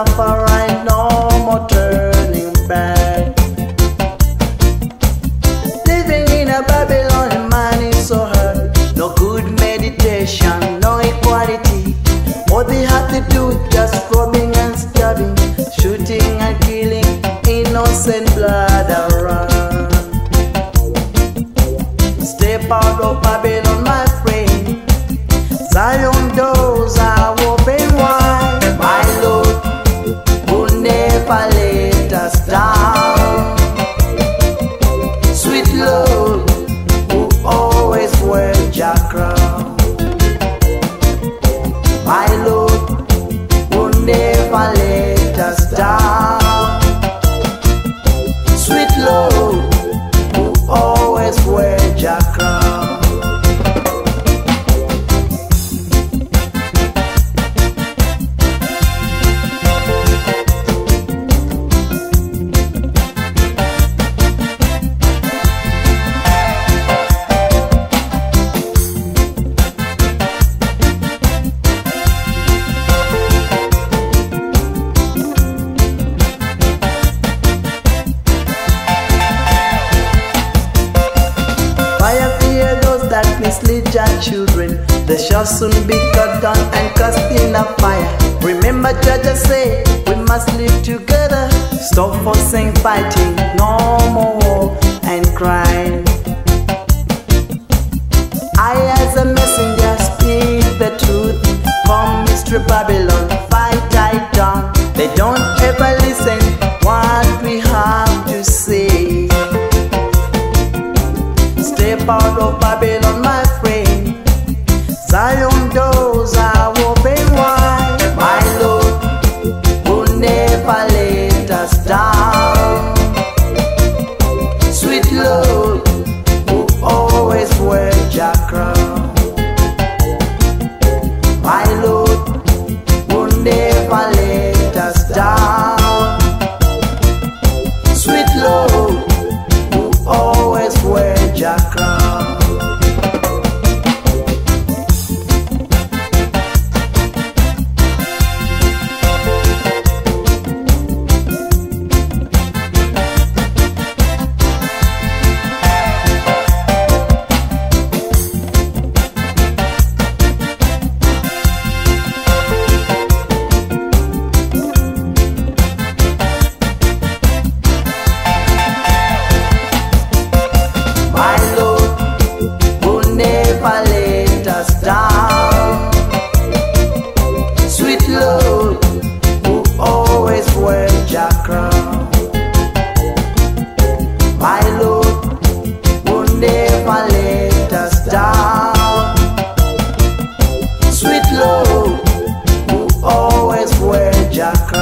suffer right, no more turning back. Living in a Babylon, man is so hard. No good meditation, no equality. All they have to do just robbing and stabbing, shooting and killing, innocent blood around. Step out of Babylon, my friend. Zion doors are open wide. My Lord will never let us down. Sweet Lord who always wears your crown. My Lord will never let us down. Sweet Lord who always wears your crown. Mislead your children, they shall soon be cut down and cast in the fire. Remember, judges say we must live together. Stop forcing fighting, no more war and crime. I, as a messenger, speak the truth from Mystery Babylon. Fight I down, they don't ever listen what we have to say. Step out of Babylon, my friend. Zion doors are open wide. My Lord will never let us down. Sweet Lord who always wears your crown. My Lord will never let us down. Sweet Lord who always wears your crown. Sweet Lord who always wears your crown.